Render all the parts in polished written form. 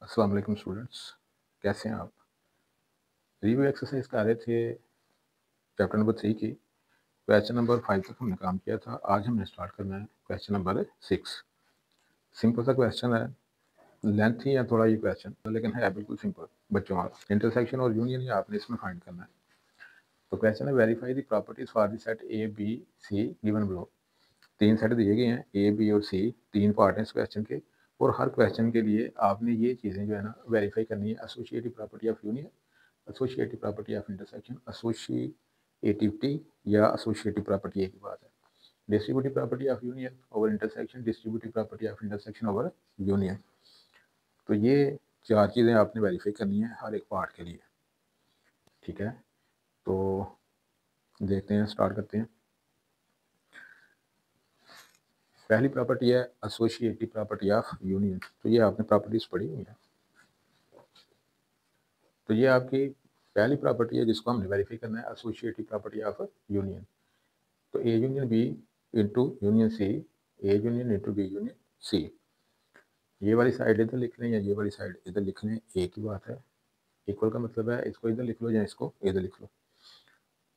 अस्सलाम वालेकुम स्टूडेंट्स, कैसे हैं आप? रिव्यू एक्सरसाइज कर रहे थे चैप्टर नंबर 3 की। क्वेश्चन नंबर 5 तक हमने काम किया था। आज हमने स्टार्ट करना है क्वेश्चन नंबर 6। सिंपल सा क्वेश्चन है, लेंथ ही है थोड़ा ये क्वेश्चन, लेकिन है बिल्कुल सिंपल। बच्चों आप इंटरसेक्शन और यूनियन ही आपने इसमें फाइंड करना है। तो क्वेश्चन है, verify the properties for the set A B C given below. 3 set दिए गए हैं, ए बी और सी, 3 पार्ट हैं इस क्वेश्चन के, और हर क्वेश्चन के लिए आपने ये चीज़ें जो है ना वेरीफाई करनी है। Associative property of union, associative property of intersection, associativity या एसोसिएटिव प्रॉपर्टी एक ही बात है। Distributive property of union over intersection, distributive property of intersection over union. तो ये 4 चीज़ें आपने वेरीफाई करनी है हर एक पार्ट के लिए, ठीक है। तो देखते हैं, स्टार्ट करते हैं। पहली प्रॉपर्टी है एसोसिएटिव प्रॉपर्टी ऑफ यूनियन। तो ये आपने प्रॉपर्टीज पढ़ी हुई है। तो ये आपकी पहली प्रॉपर्टी है जिसको हमने वेरीफाई करना है, एसोसिएटिव प्रॉपर्टी ऑफ यूनियन। तो A union B into union C, A union into B union C. ये वाली साइड इधर लिख लें या ये वाली साइड इधर लिख लें, एक ही बात है। इक्वल का मतलब है इसको इधर लिख लो या इसको इधर लिख लो।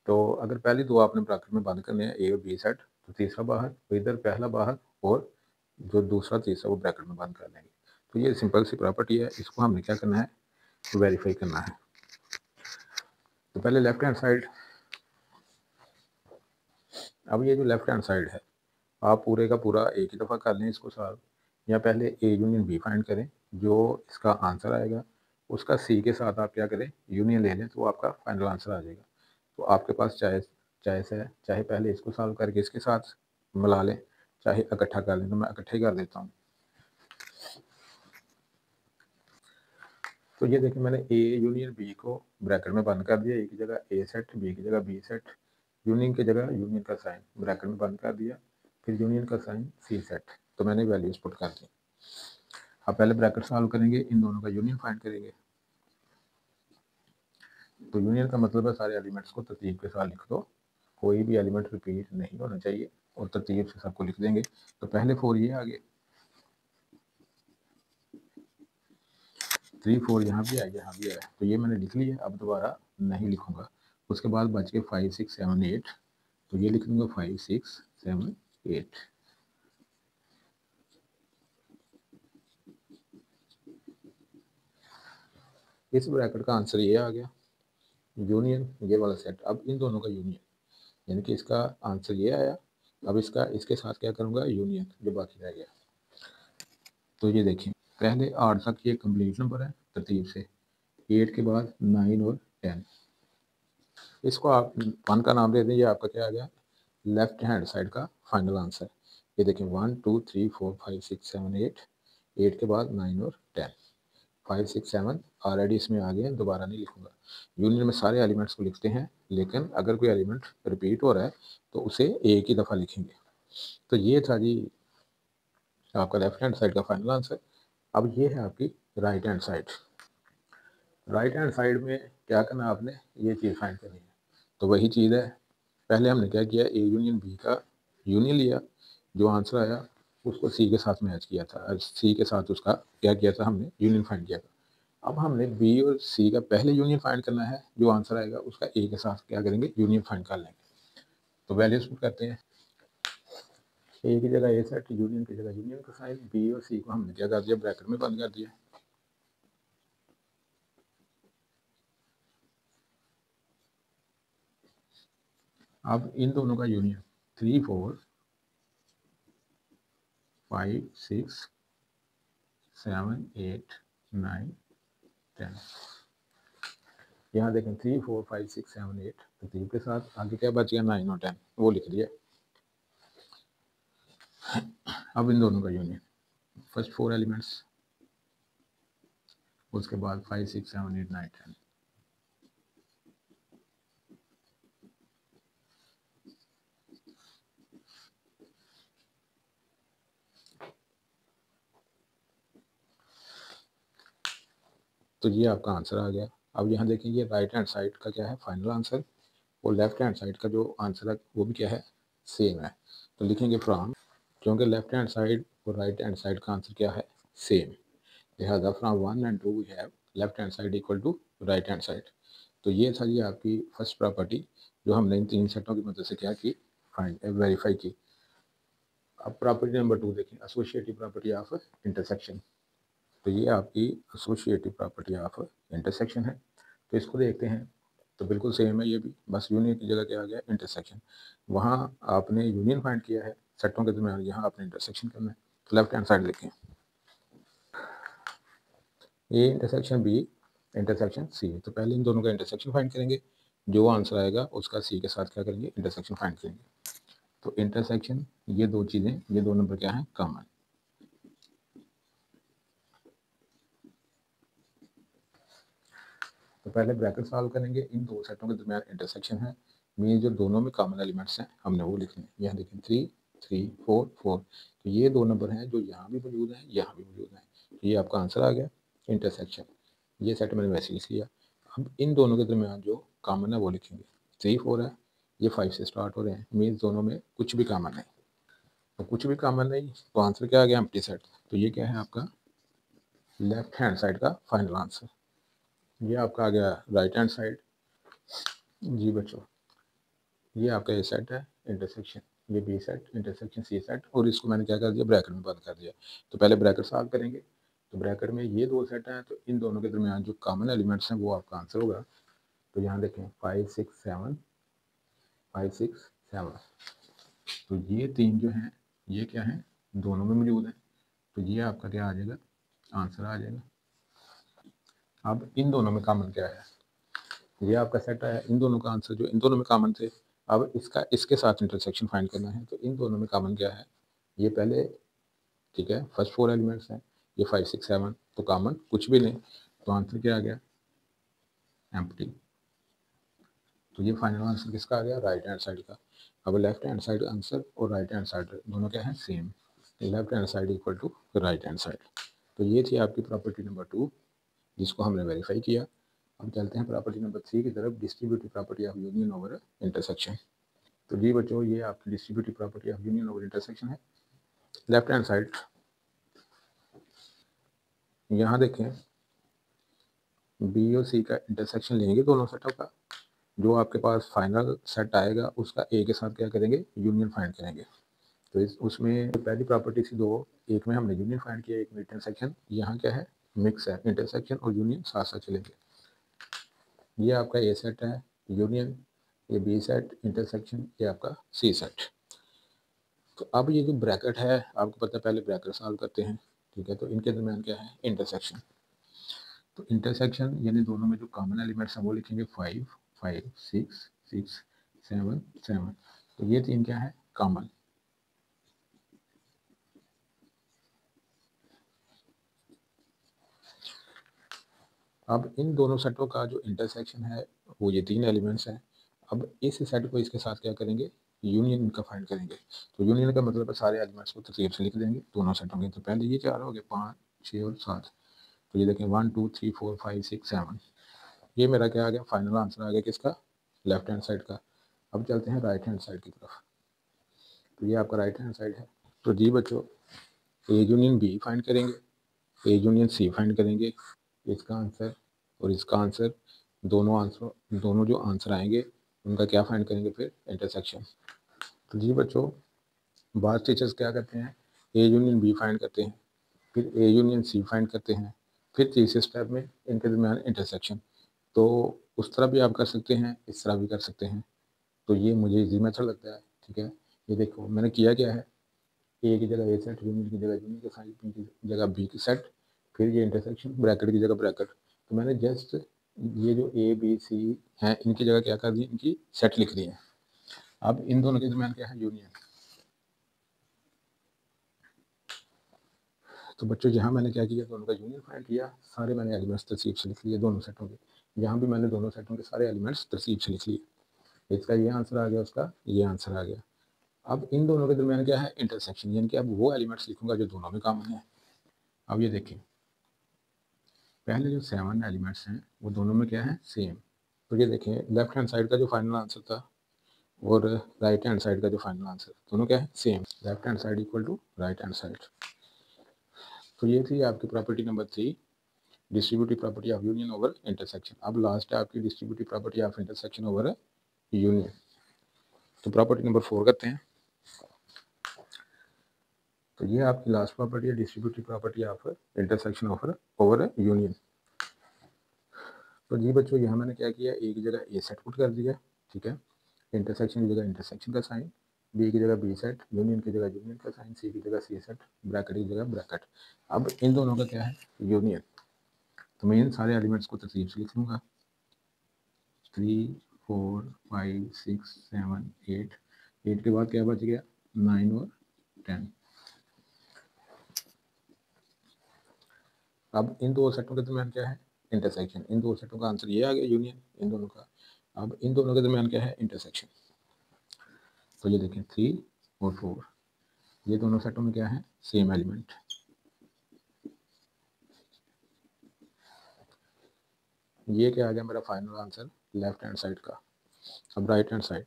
तो अगर पहली दो आपने ब्रैकेट में बंद करने हैं, ए और बी सेट, तो तीसरा बाहर, तो इधर पहला बाहर, और जो दूसरा तीसरा वो ब्रैकेट में बंद कर लेंगे। तो ये सिंपल सी प्रॉपर्टी है, इसको हमने क्या करना है, वेरीफाई करना है। तो पहले लेफ्ट हैंड साइड, अब ये जो लेफ्ट हैंड साइड है आप पूरे का पूरा एक ही दफ़ा कर लें इसको सॉल्व, या पहले ए यूनियन बी फाइंड करें, जो इसका आंसर आएगा उसका सी के साथ आप क्या करें, यूनियन ले लें, तो आपका फाइनल आंसर आ जाएगा। तो आपके पास चॉइस है, चाहे पहले इसको सॉल्व करके इसके साथ मिला लें, चाहे इकट्ठा कर लें। तो मैं इकट्ठे कर देता हूँ। तो ये देखिए, मैंने ए यूनियन बी को ब्रैकेट में बंद कर दिया, ए की जगह ए सेट, बी की जगह बी सेट, यूनियन की जगह यूनियन का साइन ब्रैकेट में बंद कर दिया, फिर यूनियन का साइन सी सेट। तो मैंने वैल्यूज पुट कर दी। अब पहले ब्रैकेट सॉल्व करेंगे, इन दोनों का यूनियन फाइंड करेंगे। तो यूनियन का मतलब है सारे एलिमेंट्स को तरतीब के साथ लिख दो, कोई भी एलिमेंट रिपीट नहीं होना चाहिए, और तरतीब से सबको लिख देंगे। तो पहले 4 ये आगे, 3 4 यहाँ भी आया, यहाँ भी आया, तो ये मैंने लिख लिया, अब दोबारा नहीं लिखूंगा। उसके बाद बच के 5 6 7 8, तो ये लिख दूंगा 5 6 7 8। इस ब्रैकेट का आंसर ये आ गया, यूनियन ये वाला सेट। अब इन दोनों का यूनियन, यानी कि इसका आंसर ये आया। अब इसका इसके साथ क्या करूँगा, यूनियन जो बाकी रह गया। तो ये देखिए, पहले 8 तक ये कंप्लीट नंबर है तरतीब से, 8 के बाद 9 और 10। इसको आप 1 का नाम दे दें, ये आपका क्या आ गया, लेफ्ट हैंड साइड का फाइनल आंसर। ये देखिए 1 2 3 4 5 6 7 8, 8 के बाद 9 और 10, 5 6 7 ऑलरेडी इसमें आ गए, दोबारा नहीं लिखूंगा। यूनियन में सारे एलिमेंट्स को लिखते हैं, लेकिन अगर कोई एलिमेंट रिपीट हो रहा है तो उसे एक ही दफ़ा लिखेंगे। तो ये था जी आपका लेफ्ट हैंड साइड का फाइनल आंसर। अब ये है आपकी right hand side. Right hand side में क्या करना, आपने ये चीज़ फाइंड करनी है। तो वही चीज़ है, पहले हमने क्या किया, ए यूनियन बी का यूनियन लिया, जो आंसर आया उसको सी के साथ मैच किया था, सी के साथ उसका क्या किया था, हमने यूनियन फाइंड किया था। अब हमने बी और सी का पहले यूनियन फाइंड करना है, जो आंसर आएगा उसका ए के साथ क्या करेंगे, यूनियन फाइंड कर लेंगे। तो वैल्यूज पुट करते हैं, ए की जगह ए सेट, यूनियन की जगह यूनियन का साइन, बी और सी को हमने क्या कर दिया, ब्रैकेट में बंद कर दिया। अब इन दोनों का यूनियन 3 4 5 6 7 8 9 10। यहाँ देखें 3 4 5 6 7 8 तरतीब के साथ, आगे क्या बच गया, 9 और 10, वो लिख दिया। अब इन दोनों का यूनियन, फर्स्ट 4 एलिमेंट्स, उसके बाद 5 6 7 8 9 10। तो ये आपका आंसर आ गया। अब यहाँ देखें, ये राइट हैंड साइड का क्या है, फाइनल आंसर, और लेफ्ट हैंड साइड का जो आंसर है वो भी क्या है, सेम है। तो लिखेंगे फ्रॉम, क्योंकि लेफ्ट हैंड साइड और राइट हैंड साइड का आंसर क्या है, सेम। लिहाजा from 1 and 2 we have left hand side equal to right hand side. तो ये था जी आपकी फर्स्ट प्रॉपर्टी जो हमने इन 3 सेटों की मदद से क्या की, फाइंड वेरीफाई की। अब प्रॉपर्टी नंबर 2 देखें, एसोसिएटिव प्रॉपर्टी ऑफ इंटरसेक्शन। तो ये आपकी एसोसिएटिव प्रॉपर्टी ऑफ इंटरसेक्शन है। तो इसको देखते हैं, तो बिल्कुल सेम है ये भी, बस यूनियन की जगह क्या आ गया, इंटरसेक्शन। वहाँ आपने यूनियन फाइंड किया है सेटों के दरमियान, यहाँ आपने इंटरसेक्शन करना है। तो लेफ्ट हैंड साइड लिखें, A intersection B intersection C. तो पहले इन दोनों का इंटरसेक्शन फाइंड करेंगे, जो आंसर आएगा उसका सी के साथ क्या करेंगे, इंटरसेक्शन फाइंड करेंगे। तो इंटरसेक्शन, ये दो चीज़ें, ये दो नंबर क्या है, कॉमन। तो पहले ब्रैकेट सॉल्व करेंगे, इन दो सेटों के दरमियान इंटरसेक्शन है, मीन जो दोनों में कॉमन एलिमेंट्स हैं हमने वो लिखने हैं। यहाँ देखें 3 3 4 4, तो ये दो नंबर हैं जो यहाँ भी मौजूद हैं, यहाँ भी मौजूद हैं। तो ये आपका आंसर आ गया इंटरसेक्शन। ये सेट मैंने वैसे लिख लिया। अब इन दोनों के दरमियान जो कॉमन है वो लिखेंगे। 3 4 है, ये 5 से स्टार्ट हो रहे हैं, मीन दोनों में कुछ भी कॉमन नहीं। तो कुछ भी कॉमन नहीं, तो आंसर क्या आ गया, एम्प्टी सेट। तो ये क्या है आपका लेफ्ट हैंड साइड का फाइनल आंसर। ये आपका आ गया राइट हैंड साइड। जी बच्चों, ये आपका ए सेट है इंटरसेक्शन, ये B set intersection C set, और इसको मैंने क्या कर दिया, ब्रैकेट में बंद कर दिया। तो पहले ब्रैकेट सॉल्व करेंगे, तो ब्रैकेट में ये दो सेट हैं, तो इन दोनों के दरमियान जो कॉमन एलिमेंट्स हैं वो आपका आंसर होगा। तो यहाँ देखें 5 6 7 5 6 7, तो ये तीन जो हैं ये क्या है, दोनों में मौजूद है। तो ये आपका क्या आ जाएगा, आंसर आ जाएगा। अब इन दोनों में कॉमन क्या है, ये आपका सेट है, इन दोनों का आंसर जो इन दोनों में कॉमन थे, अब इसका इसके साथ इंटरसेक्शन फाइंड करना है। तो इन दोनों में कॉमन क्या है, ये पहले ठीक है, फर्स्ट 4 एलिमेंट्स हैं, ये 5 6 7, तो कॉमन कुछ भी नहीं। तो आंसर क्या आ गया, एम्प्टी। तो ये फाइनल आंसर किसका आ गया, राइट हैंड साइड का। अब लेफ्ट हैंड साइड आंसर और राइट हैंड साइड दोनों क्या है, same. Left hand side equal to right hand side. तो ये थी आपकी प्रॉपर्टी नंबर 2 जिसको हमने वेरीफाई किया। अब चलते हैं प्रॉपर्टी नंबर 3 की तरफ, distributive property of union over intersection. तो जी बच्चों, ये आपकी distributive property of union over intersection है। लेफ्ट हैंड साइड यहाँ देखें, बी और सी का इंटरसेक्शन लेंगे दोनों सेटों का, जो आपके पास फाइनल सेट आएगा उसका ए के साथ क्या करेंगे, यूनियन फाइंड करेंगे। तो उसमें पहली प्रॉपर्टी थी दो, एक में हमने यूनियन फाइंड किया, एक में इंटरसेक्शन। यहाँ क्या है, मिक्स है, इंटरसेक्शन और यूनियन साथ साथ चलेंगे। ये आपका ए सेट है यूनियन, ये बी सेट इंटरसेक्शन, ये आपका सी सेट। तो अब ये जो ब्रैकेट है आपको पता है, पहले ब्रैकेट सॉल्व करते हैं, ठीक है। तो इनके दरमियान क्या है, इंटरसेक्शन। तो इंटरसेक्शन यानी दोनों में जो कॉमन एलिमेंट्स हैं वो लिखेंगे 5 5 6 6 7 7। तो ये तीन क्या है, कॉमन। अब इन दोनों सेटों का जो इंटरसेक्शन है वो ये 3 एलिमेंट्स हैं। अब इस सेट को इसके साथ क्या करेंगे, यूनियन का फाइंड करेंगे। तो यूनियन का मतलब है सारे एलिमेंट्स को तरतीब से लिख देंगे दोनों सेटों के। तो पहले ये 4 हो गए, 5 6 और 7। तो ये देखें 1 2 3 4 5 6 7, ये मेरा क्या आ गया, फाइनल आंसर आ गया किसका, लेफ्ट हैंड साइड का। अब चलते हैं राइट हैंड साइड की तरफ। तो ये आपका राइट हैंड साइड है। तो जी बच्चों, ए यूनियन बी फाइंड करेंगे, ए यूनियन सी फाइंड करेंगे, इसका आंसर और इसका आंसर, दोनों जो आंसर आएंगे उनका क्या फाइंड करेंगे, फिर इंटरसेक्शन। तो जी बच्चों, बाद टीचर्स क्या करते हैं, ए यूनियन बी फाइंड करते हैं, फिर ए यूनियन सी फाइंड करते हैं, फिर तीसरे स्टेप में इनके दरमियान इंटरसेक्शन। तो उस तरह भी आप कर सकते हैं, इस तरह भी कर सकते हैं। तो ये मुझे इजी मेथड लगता है, ठीक है। ये देखो मैंने किया क्या है, ए की जगह ए सेट, यूनियन की जगह यूनियन के साथ, बी की जगह बी की सेट, फिर ये इंटरसेक्शन, ब्रैकेट की जगह ब्रैकेट। तो मैंने जस्ट ये जो ए बी सी हैं इनकी जगह क्या कर दी, इनकी सेट लिख दी है। अब इन दोनों के दरमियान क्या है, यूनियन। तो बच्चों यहाँ मैंने क्या किया, दोनों का यूनियन फाइंड किया, सारे मैंने एलिमेंट्स तरसीब से लिख लिए दोनों सेटों के। यहाँ भी मैंने दोनों सेटों के सारे एलिमेंट्स तरसीब से लिख लिए। इसका ये आंसर आ गया, उसका ये आंसर आ गया। अब इन दोनों के दरमियान क्या है, इंटरसेक्शन, यानी कि अब वो एलिमेंट्स लिखूंगा जो दोनों में कॉमन है। अब ये देखें, पहले जो 7 एलिमेंट्स हैं वो दोनों में क्या है, सेम। तो ये देखें, लेफ्ट हैंड साइड का जो फाइनल आंसर था और राइट हैंड साइड का जो फाइनल आंसर, दोनों क्या है, same. Left hand side equal to right hand side. तो ये थी आपकी property number 3, distributive property of union over intersection. अब लास्ट है आपकी distributive property of intersection over union. तो प्रॉपर्टी नंबर 4 करते हैं। तो ये आपकी लास्ट प्रॉपर्टी है, distributive property of intersection over union. तो जी बच्चों, यहाँ मैंने क्या किया, एक जगह ए सेट पुट कर दिया, ठीक है, इंटरसेक्शन की जगह इंटरसेक्शन का साइन, बी की जगह बी सेट, यूनियन की जगह यूनियन का साइन, सी की जगह सी सेट, ब्रैकेट की जगह ब्रैकेट। अब इन दोनों का क्या है, यूनियन। तो मैं इन सारे एलिमेंट्स को तरतीब से लिख लूँगा, 3 4 5 6 7 8, 8 के बाद क्या बच गया, 9 और 10। अब इन दो सेटों के दरमियान क्या है, इंटरसेक्शन। इन दो सेटों का आंसर ये आ गया, यूनियन इन दोनों का। अब इन दोनों के दरमियान क्या है, इंटरसेक्शन। तो ये देखें 3 और 4, ये दोनों सेटों में क्या है, सेम एलिमेंट। ये क्या आ गया मेरा final answer left hand side का। अब राइट हैंड साइड,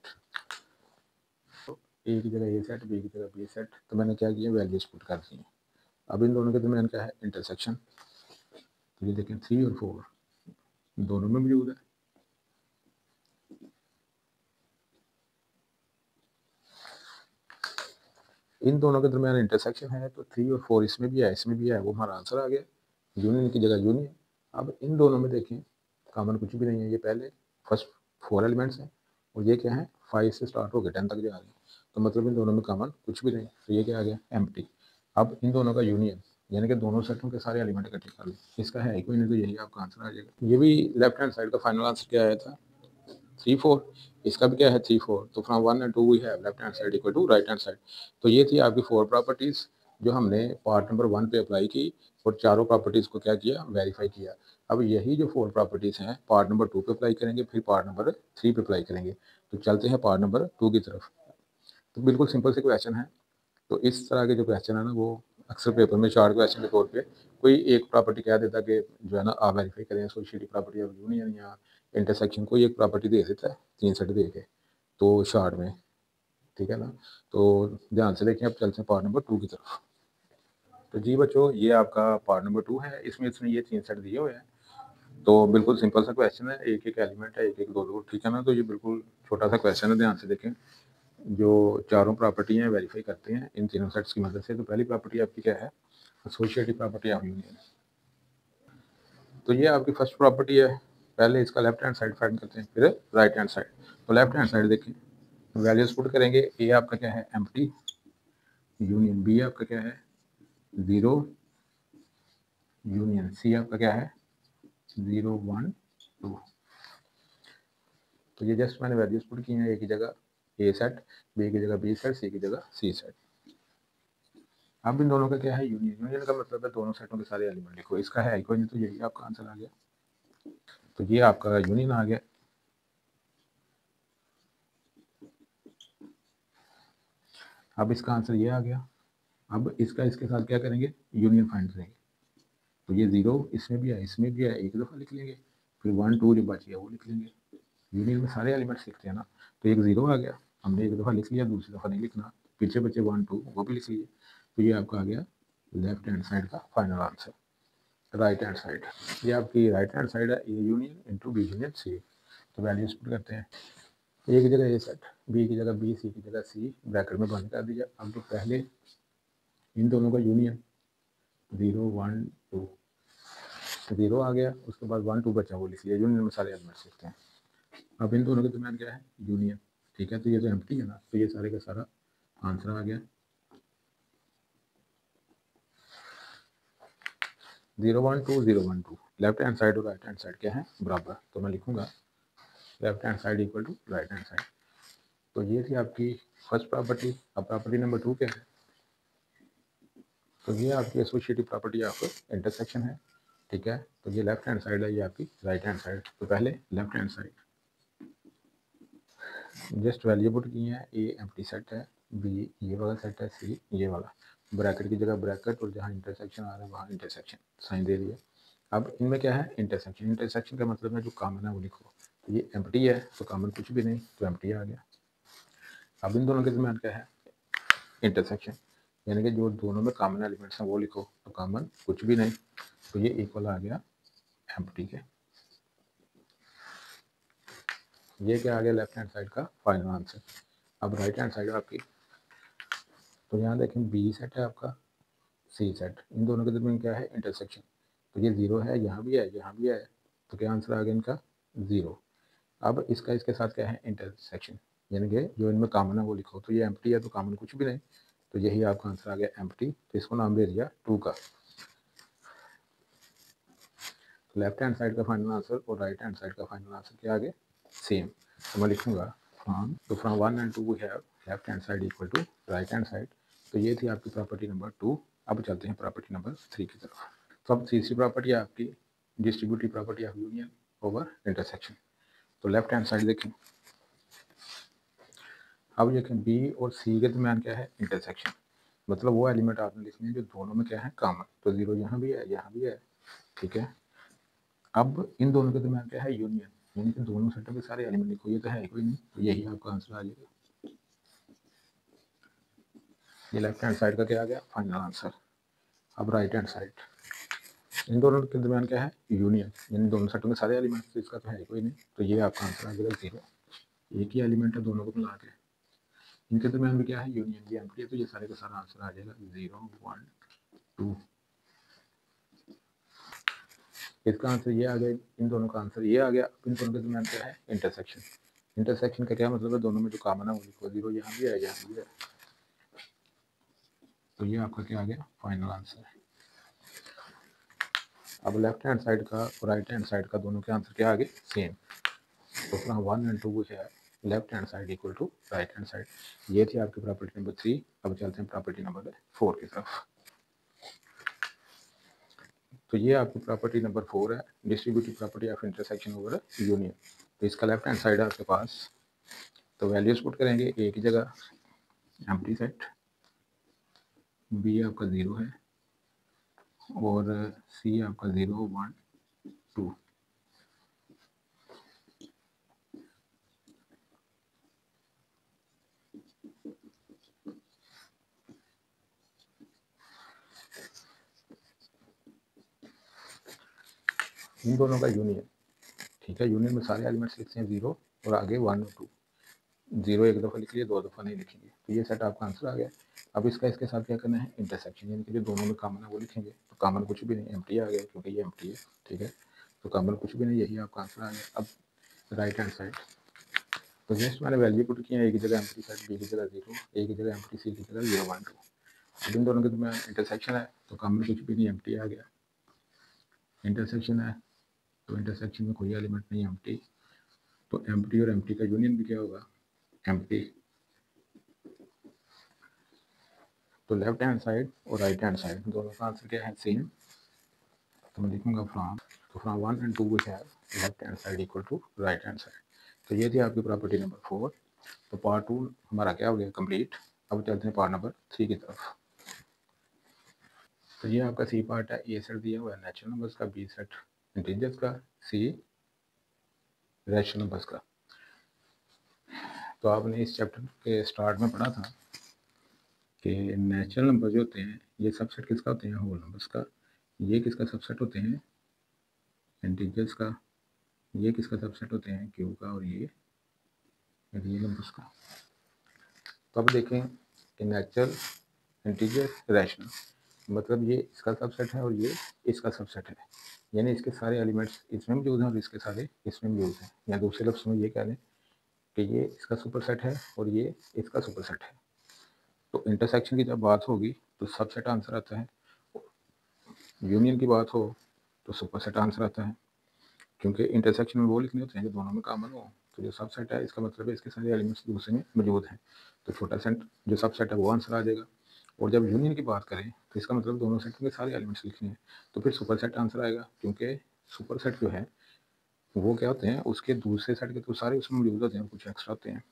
तो ए की जगह ए सेट, बी की जगह बी सेट, तो मैंने क्या किया, वैल्यूज पुट कर दी हैं। अब इन दोनों के दरमियान क्या है, इंटरसेक्शन। तो ये देखें 3 और 4 दोनों में मौजूद है। इन दोनों के दरमियान इंटरसेक्शन है, तो 3 और 4 इसमें भी है, इसमें भी है, वो हमारा आंसर आ गया, यूनियन की जगह यूनियन। अब इन दोनों में देखें कॉमन कुछ भी नहीं है, ये पहले फर्स्ट 4 एलिमेंट्स हैं और ये क्या है, 5 से स्टार्ट होकर 10 तक जा रहे हैं, तो मतलब इन दोनों में कॉमन कुछ भी नहीं, तो ये क्या आ गया, एम्प्टी। अब इन दोनों का यूनियन, यानी कि दोनों सेटों के सारे एलिमेंट इकट्ठे कर लें, इसका है कोई नहीं, तो यही आपका आंसर आ जाएगा। ये भी लेफ्ट हैंड साइड का फाइनल आंसर क्या आया था, 3 4, इसका भी क्या है 3 4। तो from 1 and 2 we have left hand side equal to right hand side. तो ये थी आपकी 4 प्रॉपर्टीज़ जो हमने पार्ट नंबर 1 पे अप्लाई की और चारों प्रॉपर्टीज़ को क्या किया, वेरीफाई किया। अब यही जो 4 प्रॉपर्टीज़ हैं पार्ट नंबर 2 पे अप्लाई करेंगे, फिर पार्ट नंबर 3 पे अप्लाई करेंगे। तो चलते हैं पार्ट नंबर 2 की तरफ। तो बिल्कुल सिंपल से क्वेश्चन है। तो इस तरह के जो क्वेश्चन है ना, वो अक्सर पेपर में शार्ट क्वेश्चन के तौर पे कोई एक प्रॉपर्टी कह देता कि जो है ना आप वेरीफाई करें एसोसिएटिव प्रॉपर्टी ऑफ यूनियन या इंटरसेक्शन, कोई एक प्रॉपर्टी दे देता है 3 सेट दे के, तो शार्ट में, ठीक है ना। तो ध्यान से देखें, अब चलते हैं पार्ट नंबर 2 की तरफ। तो जी बच्चों, ये आपका पार्ट नंबर 2 है, इसमें इसने ये 3 सेट दिए हुए हैं। तो बिल्कुल सिंपल सा क्वेश्चन है, एक एक एलिमेंट है, एक एक दो दो, ठीक है ना। तो ये बिल्कुल छोटा सा क्वेश्चन है, ध्यान से देखें। जो चारों प्रॉपर्टी हैं वेरीफाई करते हैं इन तीनों सेट्स की मदद से। तो पहली प्रॉपर्टी आपकी क्या है, एसोसिएटिव प्रॉपर्टी ऑफ यूनियन। तो ये आपकी फर्स्ट प्रॉपर्टी है। पहले इसका लेफ्ट हैंड साइड फाइंड करते हैं, फिर राइट हैंड साइड। तो लेफ्ट हैंड साइड देखें, वैल्यूज पुट करेंगे। ए आपका क्या है, एम्प्टी, यूनियन बी आपका क्या है, 0, यूनियन सी आपका क्या है, 0 1 2। तो ये जस्ट मैंने वैल्यूज पुट की हैं, ए की जगह ए सेट, बी की जगह बी सेट, सी की जगह सी सेट। अब इन दोनों का क्या है, यूनियन। यूनियन का मतलब है दोनों सेटों के सारे एलिमेंट लिखो, इसका है कोई नहीं, तो यही आपका आंसर आ गया। तो ये आपका यूनियन आ गया। अब इसका आंसर ये आ गया। अब इसका इसके साथ क्या करेंगे, यूनियन फाइंड करेंगे। तो ये 0 इसमें भी है, इसमें भी है, एक दफ़ा लिख लेंगे, फिर 1 2 जो बच गया वो लिख लेंगे। यूनियन में सारे एलिमेंट्स लिखते हैं ना। तो एक 0 आ गया, हमने एक दफ़ा लिख लिया, दूसरी दफ़ा नहीं लिखना, पीछे बचे 1 2 वो भी लिख लिए। तो ये आपका आ गया लेफ्ट हैंड साइड का final answer. Right hand side, ये आपकी राइट हैंड साइड है, A union into B union C. तो वैल्यूज पुट करते हैं, ए की जगह ए सेट, बी की जगह बी, सी की जगह सी, ब्रैकेट में बंद कर दिया। अब तो पहले इन दोनों का यूनियन 0 1 2, 0 आ गया, उसके बाद 1 2 बचा वो लिख लिया, यूनियन में सारे एलिमेंट्स लिखते हैं। अब इन दोनों के दरमियान क्या है, यूनियन, ठीक है। तो ये तो एम्प्टी है ना, तो ये सारे का सारा आंसर आ गया। 0 1 2 0 1 2, लेफ्ट हैंड साइड और राइट हैंड साइड क्या है, बराबर। तो मैं लिखूंगा left hand side equal to right hand side. तो ये थी आपकी फर्स्ट प्रॉपर्टी। अब प्रॉपर्टी नंबर 2 क्या है, तो ये आपकी एसोसिएटिव प्रॉपर्टी ऑफ इंटरसेक्शन है, ठीक है। तो ये लेफ्ट हैंड साइड है, ये आपकी राइट हैंड साइड। तो पहले left hand side just value put की है, ए एम्प्टी सेट है, बी ये वाला सेट है, सी ये वाला, ब्रैकेट की जगह ब्रैकेट, और जहाँ इंटरसेक्शन आ रहा है वहाँ इंटरसेक्शन साइन दे दिया। अब इनमें क्या है, इंटरसेक्शन। इंटरसेक्शन का मतलब है जो कॉमन है वो लिखो। तो ये एम्प्टी है, तो कॉमन कुछ भी नहीं, तो एम्प्टी आ गया। अब इन दोनों के दरमियान क्या है, इंटरसेक्शन। यानी कि जो दोनों में कॉमन एलिमेंट्स हैं वो लिखो, तो कॉमन कुछ भी नहीं, तो ये इक्वल आ गया एम्प्टी के। ये क्या आ गया लेफ्ट हैंड साइड का फाइनल आंसर। अब राइट हैंड साइड आपकी, तो यहाँ देखें बी सेट है आपका, सी सेट, इन दोनों के दरमियान क्या है इंटरसेक्शन, तो ये 0 है, यहाँ भी है, यहाँ भी है, तो क्या आंसर आ गया इनका 0। अब इसका इसके साथ क्या है इंटरसेक्शन, यानी कि जो इनमें कॉमन है वो लिखो, तो ये एम्प्टी है तो कॉमन कुछ भी नहीं, तो यही आपका आंसर आ गया एम्प्टी, तो इसको नाम दे दिया 2 का। लेफ्ट हैंड साइड का फाइनल आंसर और राइट हैंड साइड का फाइनल आंसर क्या आ गया सेम, तो मैं लिखूंगा from 1 and 2 we have left hand side equal to right hand side. तो ये थी आपकी प्रॉपर्टी नंबर 2। अब चलते हैं प्रॉपर्टी नंबर 3 की तरफ। तो अब तीसरी प्रॉपर्टी है आपकी distributive property of union over intersection. तो लेफ्ट हैंड साइड देखें, अब देखें बी और सी के दरमियान क्या है इंटरसेक्शन, मतलब वो एलिमेंट आपने लिखने हैं जो दोनों में क्या है कॉमन, तो 0 यहाँ भी है, यहाँ भी है, ठीक है। अब इन दोनों के दरमियान क्या है यूनियन, यानी कि दोनों सेटों के सारे एलिमेंट लिखो, ये तो है कोई नहीं, तो यही आपका आंसर आ जाएगा। ये लेफ्ट हैंड साइड का क्या आ गया फाइनल आंसर। अब राइट हैंड साइड, इन दोनों के दरमियान क्या है यूनियन, यानी दोनों सेटों के सारे एलिमेंट, तो इसका तो है कोई नहीं, तो ये आपका आंसर आ जाएगा 0। एक ही एलिमेंट है दोनों को मिला के, इनके दरमियान भी क्या है यूनियन, ये एम्प्टी है, तो ये सारे का सारा आंसर आ जाएगा 0 1 2। इसका आंसर ये आ गया, इन दोनों का आंसर ये आ गया। इन दोनों के दरमियान क्या है इंटरसेक्शन, इंटरसेक्शन का क्या मतलब है दोनों में जो कॉमन है वो लिखो, 0 यहाँ भी है, यहाँ भी है, तो ये आपका क्या आ गया फाइनल आंसर है। अब लेफ्ट हैंड साइड का और राइट हैंड साइड का दोनों के आंसर क्या आ गए सेम, तो from 1 and 2 we have left hand side equal to right hand side. ये थी आपकी प्रॉपर्टी नंबर 3। अब चलते हैं प्रॉपर्टी नंबर 4 की तरफ। तो ये आपकी प्रॉपर्टी नंबर 4 है distributive property of intersection over union. तो इसका लेफ्ट हैंड साइड है आपके पास, तो वैल्यूज पुट करेंगे ए की जगह एम्प्टी सेट, बी आपका 0 है और सी आपका 0 1 2। इन दोनों का यूनियन, ठीक है, यूनियन में सारे एलिमेंट्स लिखते हैं 0 और आगे 1 और 2, 0 एक दफ़ा लिख लिए, 2 दफ़ा नहीं लिखेंगे, तो ये सेट आपका आंसर आ गया। अब इसका इसके साथ क्या करना है इंटरसेक्शन, यानी कि जो दोनों में कॉमन है वो लिखेंगे, तो कॉमन कुछ भी नहीं, एम्प्टी आ गया क्योंकि ये एम्प्टी है, ठीक है, तो कॉमन कुछ भी नहीं, यही आपका आंसर आ गया। अब राइट हैंड साइड, तो जस्ट मैंने वैल्यू पुट किया, ए की जगह एम्प्टी साइड, बी की जगह 0, ए की जगह एम्प्टी, सी की जगह 0 1 2। अब इन दोनों के दरमियान इंटरसेक्शन है, तो कॉमन कुछ भी नहीं, एम्प्टी आ गया। इंटरसेक्शन है तो इंटरसेक्शन में कोई एलिमेंट नहीं एम्प्टी, तो एम्प्टी और एम्प्टी का यूनियन भी क्या होगा एम्प्टी। तो लेफ्ट हैंड साइड और राइट हैंड साइड दोनों का आंसर क्या है सेम, तो मैं लिखूंगा from 1 and 2 we have left hand side equal to right hand side. तो ये थी आपकी प्रॉपर्टी नंबर 4। तो पार्ट 2 हमारा क्या हो गया कंप्लीट। अब चलते हैं पार्ट नंबर 3 की तरफ। तो ये आपका सी पार्ट है, ए सेट दिया हुआ है नेचुरल नंबर्स का, बी सेट इंटीजर्स का, सी रैशनल नंबर्स का। तो आपने इस चैप्टर के स्टार्ट में पढ़ा था कि नेचुरल नंबर जो होते हैं ये सबसेट किसका होते हैं होल नंबर्स का, ये किसका सबसेट होते हैं इंटीजर्स का, ये किसका सबसेट होते हैं क्यू का, और ये रियल नंबर्स का। तो अब देखें कि नेचुरल इंटीजर रैशनल, मतलब ये इसका सबसेट है और ये इसका सबसेट है, यानी इसके सारे एलिमेंट्स इसमें मौजूद हैं और इसके सारे इसमें मौजूद हैं, या दूसरे लफ्ज़ में ये कह लें कि ये इसका सुपरसेट है और ये इसका सुपरसेट है। तो इंटरसेक्शन की जब बात होगी तो सबसेट आंसर आता है, यूनियन की बात हो तो सुपरसेट आंसर आता है, क्योंकि इंटरसेक्शन में वो लिखने होते हैं जो दोनों में कॉमन हो। तो जो सबसेट है इसका मतलब है इसके सारे एलिमेंट्स दूसरे में मौजूद हैं, तो छोटा सेट जो सबसेट है वो आंसर आ जाएगा। और जब यूनियन की बात करें तो इसका मतलब दोनों सेट के सारे एलिमेंट्स लिखने हैं, तो फिर सुपर सेट आंसर आएगा, क्योंकि सुपर सेट जो है वो क्या होते हैं उसके दूसरे सेट के तो सारे उसमें मौजूद होते हैं, कुछ एक्स्ट्रा होते हैं।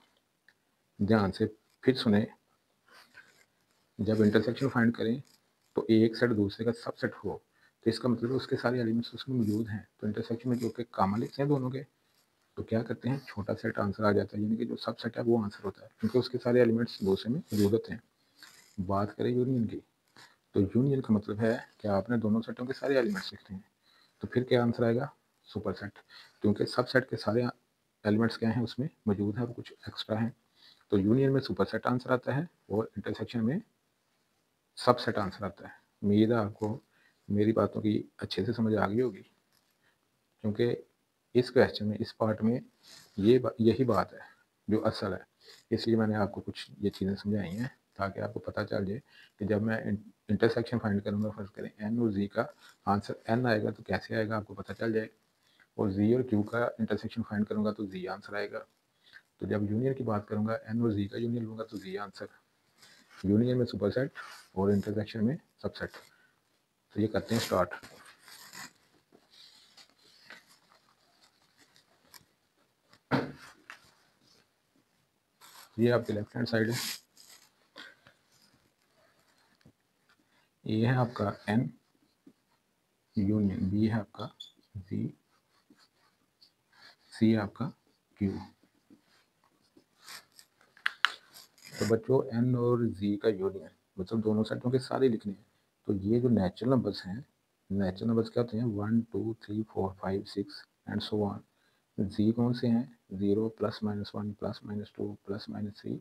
ध्यान से फिर सुने, जब इंटरसेक्शन फाइंड करें तो एक सेट दूसरे का सबसेट हो तो इसका मतलब है उसके सारे एलिमेंट्स उसमें मौजूद हैं। तो इंटरसेक्शन में जो कि कॉमन लिखते हैं दोनों के, तो क्या करते हैं छोटा सेट आंसर आ जाता है, यानी कि जो सबसेट है वो आंसर होता है, क्योंकि उसके सारे एलिमेंट्स दूसरे में मौजूद होते हैं। बात करें यूनियन की, तो यूनियन का मतलब है कि आपने दोनों सेटों के सारे एलिमेंट्स लिखते हैं, तो फिर क्या आंसर आएगा? सुपर सेट, क्योंकि सब सेट के सारे एलिमेंट्स क्या हैं उसमें मौजूद है और कुछ एक्स्ट्रा हैं। तो यूनियन में सुपर सेट आंसर आता है और इंटरसेक्शन में सब सेट आंसर आता है। उम्मीद है आपको मेरी बातों की अच्छे से समझ आ गई होगी, क्योंकि इस क्वेश्चन में, इस पार्ट में यही बात है जो असल है। इसलिए मैंने आपको कुछ ये चीज़ें समझाई हैं ताकि आपको पता चल जाए कि जब मैं इंटरसेक्शन फाइंड करूँगा, फर्ज करें एन और जी का आंसर एन आएगा तो कैसे आएगा आपको पता चल जाए, और जी और क्यू का इंटरसेक्शन फाइंड करूँगा तो जी आंसर आएगा। तो जब यूनियन की बात करूँगा, एन और जी का यूनियन लूँगा तो जी आंसर। यूनियन में सुपर सेट और इंटरसेक्शन में सबसेट। तो ये करते हैं स्टार्ट। ये आपकी लेफ्ट हैंड साइड है, ये है आपका एन यूनियन, बी है आपका जी, सी है आपका क्यू। तो बच्चों एन और जी का यूनियन मतलब दोनों सेटों के सारे लिखने हैं। तो ये जो नेचुरल नंबर्स हैं, नेचुरल नंबर्स क्या होते हैं? 1 2 3 4 5 6 एंड सो ऑन। जी कौन से हैं? 0 +-1 +-2 +-3,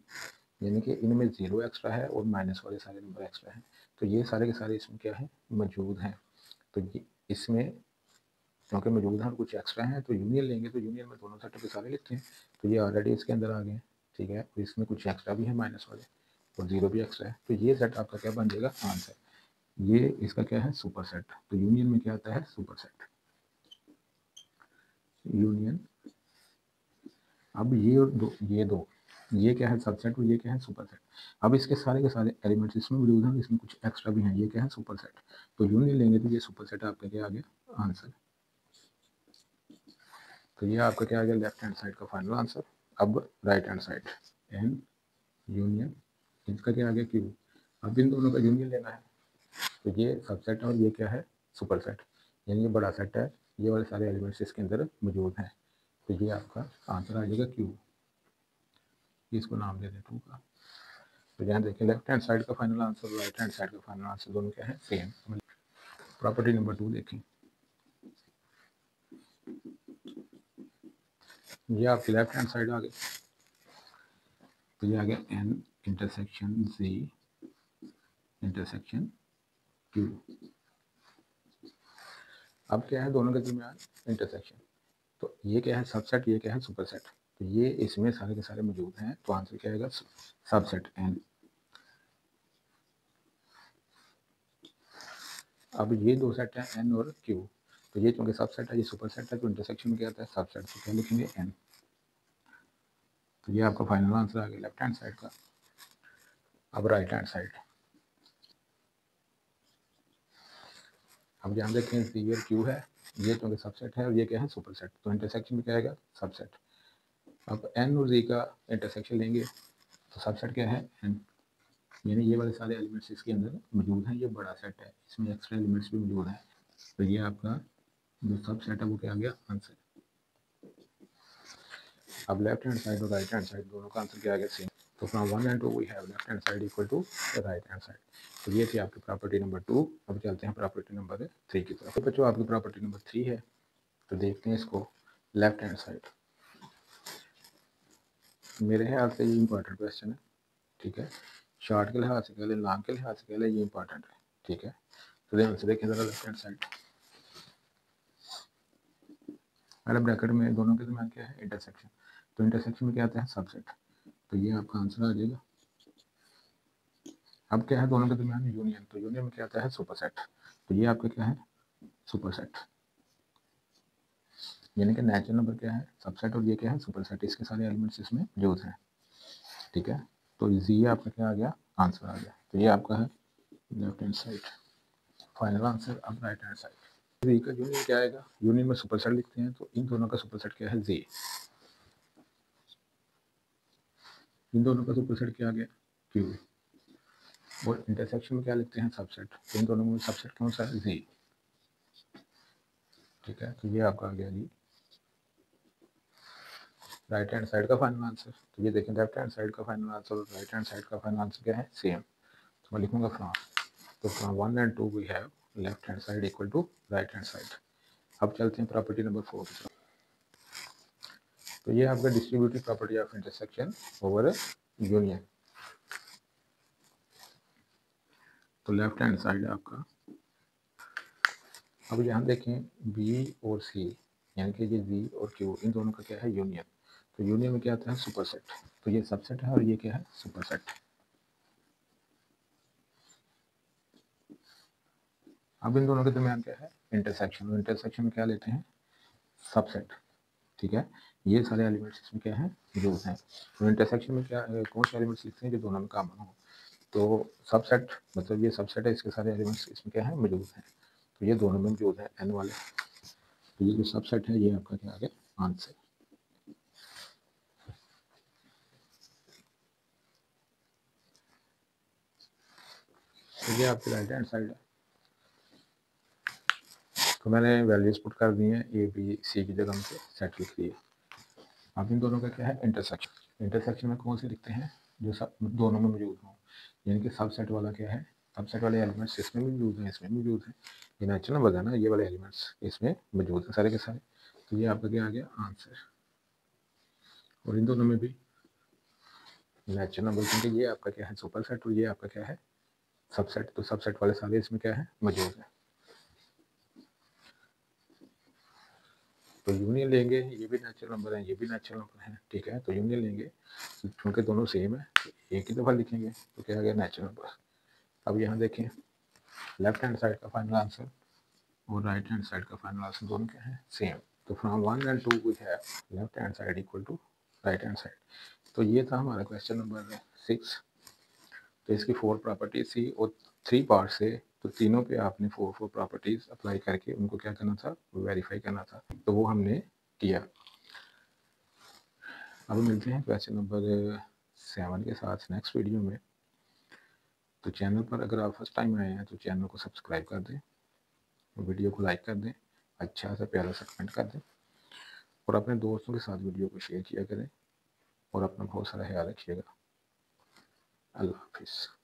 यानी कि इनमें 0 एक्स्ट्रा है और माइनस वाले सारे नंबर एक्स्ट्रा हैं। तो ये सारे के सारे इसमें क्या है? मौजूद हैं। तो ये इसमें क्योंकि मौजूद हैं और कुछ एक्स्ट्रा हैं, तो यूनियन लेंगे तो यूनियन में दोनों सेटों के सारे लिखते हैं। तो ये ऑलरेडी इसके अंदर आ गए, ठीक है। और इसमें कुछ एक्स्ट्रा भी है माइनस वाले, और 0 भी एक्स्ट्रा है। तो ये सेट आपका क्या बन जाएगा? आंसर। ये इसका क्या है? Super set. तो यूनियन में क्या आता है? Super set. यूनियन। अब ये और दो ये क्या है? सबसेट, और ये क्या है? Super set. अब इसके सारे के सारे एलिमेंट्स इसमें मौजूद हैं, इसमें कुछ एक्स्ट्रा भी हैं, ये क्या है? Super set. तो यूनियन लेंगे तो ये सुपर सेट आपका क्या आ गया? आंसर। तो ये आपका क्या आ गया? लेफ्ट हैंड साइड का फाइनल आंसर। अब right hand side, N union, इनका क्या आ गया? क्यू। अब इन दोनों का यूनियन लेना है, तो ये सबसेट है और ये क्या है? सुपर सेट, यानी ये बड़ा सेट है, ये वाले सारे एलिमेंट्स इसके अंदर मौजूद हैं। तो ये आपका आंसर आ जाएगा क्यू। इसको नाम दे देता हूँ का। तो यहाँ देखिए लेफ्ट हैंड साइड का फाइनल आंसर और राइट हैंड साइड का फाइनल आंसर दोनों क्या है? सेम। प्रॉपर्टी नंबर 2 देखें, ये आपकी लेफ्ट हैंड साइड आ गई। तो ये आ गया एन इंटरसेक्शन जी इंटरसेक्शन क्यू। अब क्या है? दोनों के दरमियान इंटरसेक्शन। तो ये क्या है? सबसेट, ये क्या है? Super set. तो ये इसमें सारे के सारे मौजूद हैं, तो आंसर क्या आएगा? Subset N. अब ये दो सेट है एन और क्यू, तो ये क्योंकि सबसेट है, ये सुपर सेट है, तो इंटरसेक्शन में क्या आता है? सबसेट। तो क्या लिखेंगे? एन। तो ये आपका फाइनल आंसर आ गया लेफ्ट हैंड साइड का। अब राइट हैंड साइड, अब यहाँ देखें जी और क्यू है, ये क्योंकि सबसेट है और ये क्या है? सुपर सेट, तो इंटरसेक्शन में क्या आएगा? सबसेट। अब एन और जी का इंटरसेक्शन लेंगे तो सबसेट क्या है? एन, यानी ये वाले सारे एलिमेंट्स इसके अंदर मौजूद हैं, ये बड़ा सेट है, इसमें एक्स्ट्रा एलिमेंट्स भी मौजूद हैं। तो ये आपका जो सब सेट है वो क्या आ गया? आंसर। अब लेफ्ट हैंड साइड और राइट हैंड साइड दोनों का आंसर क्या आ गया? सेम। तो from 1 and 2 we have left hand side equal to right hand side. तो ये थी आपकी प्रॉपर्टी नंबर 2। अब चलते हैं प्रॉपर्टी नंबर 3 की तरफ। तो बच्चों आपकी प्रॉपर्टी नंबर 3 है, तो देखते हैं इसको। लेफ्ट हैंड साइड, मेरे ख्याल से ये इंपॉर्टेंट क्वेश्चन है, ठीक है। शॉर्ट के लिहाज से कह लें, लॉन्ग के लिहाज से कह लें, ये इंपॉर्टेंट है, ठीक है। तो ध्यान से देखें ज़रा लेफ्ट हैंड साइड। पहले ब्रैकेट में दोनों के दरमियान क्या है? इंटरसेक्शन। तो इंटरसेक्शन में क्या आता है? सबसेट। तो ये आपका आंसर आ जाएगा। अब क्या है? दोनों के दरमियान यूनियन। तो यूनियन में क्या आता है? Super set. तो ये आपका क्या है? सुपर सेट, यानी कि नेचुरल नंबर क्या है? सबसेट, और ये क्या है? Super set. इसके सारे एलिमेंट्स इसमें मौजूद हैं, ठीक है। तो ये आपका क्या आ गया? आंसर आ गया। तो ये आपका है left hand side final answer. अब राइट हैंड साइड, जी का यूनियन क्या आएगा? यूनियन में सुपर सेट लिखते हैं, तो इन दोनों का सुपर सेट क्या है? जी। इन दोनों का सुपर सेट क्या आ गया? क्यू। और इंटरसेक्शन में क्या लिखते हैं? सबसेट। तो इन दोनों में सबसेट कौन सा है? जी, ठीक है। तो ये आपका आ गया जी राइट हैंड साइड का फाइनल आंसर। तो ये देखें लेफ्ट हैंड साइड का फाइनल आंसर और राइट हैंड साइड का फाइनल आंसर क्या है? सेम। तो मैं लिखूंगा फ्रॉम, तो from 1 and 2 we have left hand side equal to right hand side. अब चलते हैं प्रॉपर्टी नंबर 4 की तरफ। तो ये आपका distributive property of intersection over union. तो लेफ्ट हैंड साइड आपका, अब यहाँ देखें बी और सी यानी कि ये बी और क्यू इन दोनों का क्या है यूनियन। तो यूनियन में क्या आता है सुपरसेट, तो ये सबसेट है और ये क्या है सुपरसेट। अब इन दोनों के दरमियान क्या है इंटरसेक्शन, और इंटरसेक्शन में क्या लेते हैं सबसेट, ठीक है। ये सारे एलिमेंट्स इसमें क्या है मौजूद हैं। तो इंटरसेक्शन में क्या कौन से एलिमेंट्स लिखते हैं जो दोनों में कॉमन हो। तो सबसेट मतलब ये सबसेट है, इसके सारे एलिमेंट्स इसमें क्या है मौजूद हैं, तो ये दोनों में मौजूद है एन वाले। तो ये जो सबसेट है ये आपका क्या आ गया आंसर। तो ये आपकी राइट हैंड साइड है। तो मैंने वैल्यूज पुट कर दी हैं, ए बी सी की जगह मुझे सेट लिख दी है। अब इन दोनों का क्या है इंटरसेक्शन। इंटरसेक्शन में कौन से लिखते हैं जो सब दोनों में मौजूद हों, यानी कि सबसेट वाला क्या है, सबसेट वाले एलिमेंट्स इसमें भी मौजूद हैं इसमें भी मौजूद हैं। ये नेचुरल नंबर है ना, ये वाले एलिमेंट्स इसमें मौजूद हैं सारे के सारे। तो ये आपका क्या आ गया आंसर। और इन दोनों में भी नेचुरल नंबर, क्योंकि ये आपका क्या है सुपर सेट और ये आपका क्या है सबसेट, तो सबसेट वाले सारे इसमें क्या है मौजूद है। तो यूनियन लेंगे, ये भी नेचुरल नंबर है ये भी नेचुरल नंबर है, ठीक है। तो यूनियन लेंगे क्योंकि दोनों सेम है, तो एक ही दफ़ा लिखेंगे तो क्या आ गया नेचुरल नंबर। अब यहाँ देखें लेफ्ट हैंड साइड का फाइनल आंसर और राइट हैंड साइड का फाइनल आंसर दोनों क्या है सेम। तो from 1 and 2 we have left hand side equal to right hand side. तो ये था हमारा क्वेश्चन नंबर 6। तो इसकी 4 प्रॉपर्टीज थी और 3 पार्ट से, तो तीनों पे आपने 4 प्रॉपर्टीज अप्लाई करके उनको क्या करना था वेरीफाई करना था, तो वो हमने किया। अब मिलते हैं क्वेश्चन नंबर 7 के साथ नेक्स्ट वीडियो में। तो चैनल पर अगर आप फर्स्ट टाइम आए हैं तो चैनल को सब्सक्राइब कर दें, वीडियो को लाइक कर दें, अच्छा सा प्यारा सा कमेंट कर दें और अपने दोस्तों के साथ वीडियो को शेयर किया करें और अपना बहुत सारा ख्याल रखिएगा। अल्लाह हाफिज़।